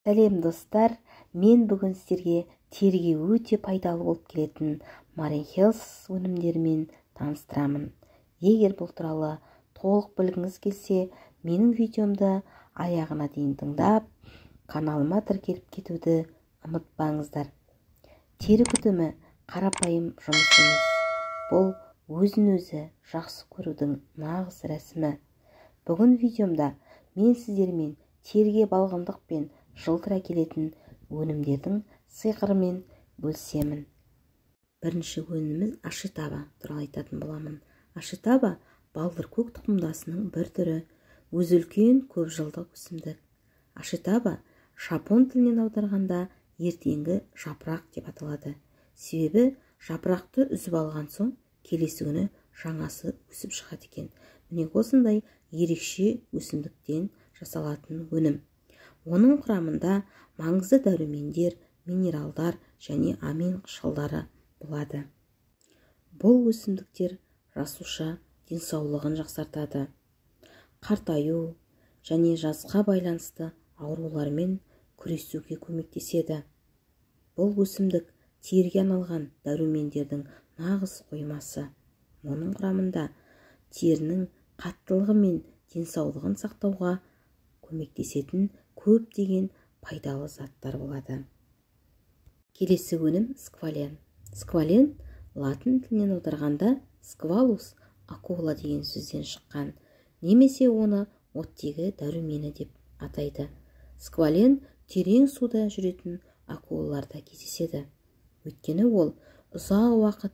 Сәлем достар, мен бүгін сіздерге теріге өте пайдалы болып келетін Marine Health өнімдерімен таныстырамын. Егер бұл туралы толық білгіңіз келсе, менің видеомды аяғына дейін тыңдап, каналыма тіркеліп кетуді ұмытпаңыздар. Тері күтімі қарапайым жұмыс емес. Бұл өзін-өзі жақсы көрудің нағыз рәсімі. Бүгін видеомда мен сіздермен теріге балғындық пен жылтыра келетін өнімдердің сиқырымен бөлісемін. Бірінші өніміміз ашитаба туралы айтатын боламын. Ашитаба балдыр көк тұқымдасының бір түрі, өзі үлкен көп жылдық өсімдік. Ашитаба жапон тілінен аударғанда ертеңгі жапырақ деп аталады. Себебі жапырақты үзіп алған соң келесі күні жаңасы өсіп шығады екен. Міне осындай ерекше өсімдіктен жасалатын өнім. Оның құрамында маңызды дәрумендер, минералдар және амин қышқылдары болады. Бұл өсімдіктер жасуша денсаулығын жақсартады. Қартаю және жасқа байланысты аурулармен күресуге көмектеседі. Бұл өсімдік теріге арналған дәрумендердің нағыз қоймасы. Оның құрамында терінің қаттылығы мен денсаулығын сақтауға көмектесетін көптеген пайдалы заттар болады. Келесі өнім сквален. Сквален латын тілінен аударғанда сквалус акула деген сөзден шыққан, немесе оны оттегі дәрумені деп атайды. Сквален терең суда жүретін акулаларда кездеседі. Өйткені ол ұзақ уақыт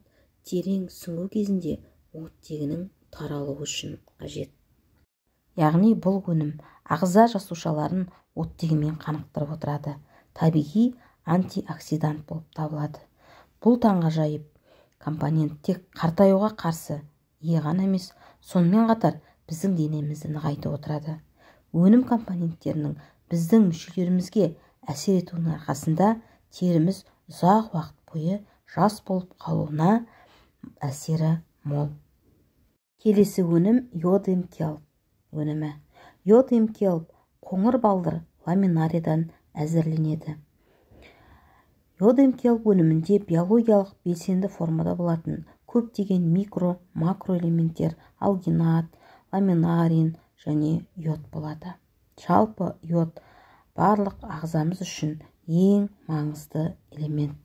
терең сүңгу кезінде оттегінің таралуы үшін қажет. Яғни бұл өнім ағза жасушаларын оттегімен қанықтырып отырады. Табиғи антиоксидант болып табылады. Бұл таңғажайып компонент тек қартаюға қарсы ғана емес, сонымен қатар біздің денемізді нығайтып отырады. Өнім компоненттерінің біздің мүшелерімізге әсер етуінің арқасында теріміз ұзақ уақыт бойы жас болып қалуына әсері мол. Келесі өнім йод-м-келп өнімі. Йод-м-келп қоңыр балдыр ламинаридан әзірленеді. Йод-м-келп өнімінде биологиялық белсенді формада болатын көптеген микро-макроэлементтер алгинат, ламинарин және йод болады. Жалпы йод барлық ағзамыз үшін ең маңызды элемент.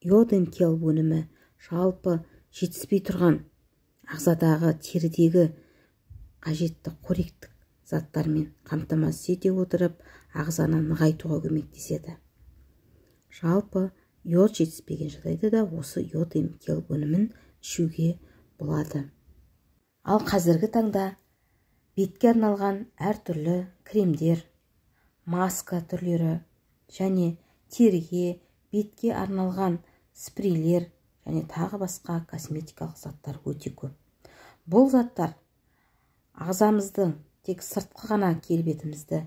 Йод-м-келп өнімі жалпы жетіспей тұрған ағзадағы терідегі қажетті қоректік заттармен қамтамасыз ете отырып, ағзаны нығайтуға көмектеседі. Жалпы йод жетіспеген жағдайда да осы йод-м-келп өнімін ішуге болады. Ал қазіргі таңда бетке арналған әртүрлі кремдер, маска түрлері және теріге, бетке арналған спрейлер және тағы басқа косметикалық заттар өте көп. Бұл заттар ағзамыздың тек сыртқы ғана келбетімізді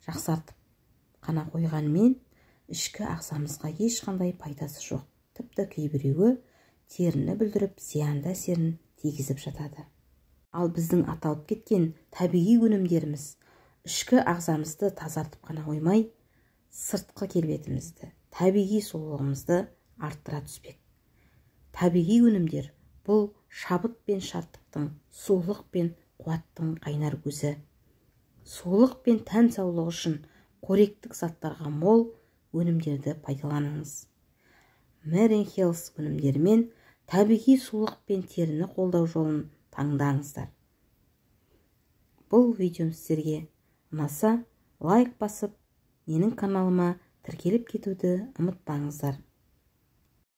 жақсартып қана қойғанмен, ішкі ағзамызға ешқандай пайдасы жоқ. Тіпті кейбіреуі теріні бүлдіріп, зиянды әсерін тигізіп жатады. Ал біздің аталып кеткен табиғи өнімдеріміз ішкі ағзамызды тазартып қана қоймай, сыртқы келбетімізді, табиғи сұлулығымызды арттыра түспек. Табиғи өнімдер бұл шабыт пен шаттықтың, сұлулық пен қуаттың қайнар көзі. Сұлулық пен тән саулығы үшін қоректік заттарға мол өнімдерді пайдаланыңыз. Marine Health өнімдерімен табиғи сұлулық пен теріні қолдау жолын таңдаңыздар. Бұл видеом сіздерге ұнаса, лайк басып, менің каналыма тіркеліп кетуді ұмытпаңыздар.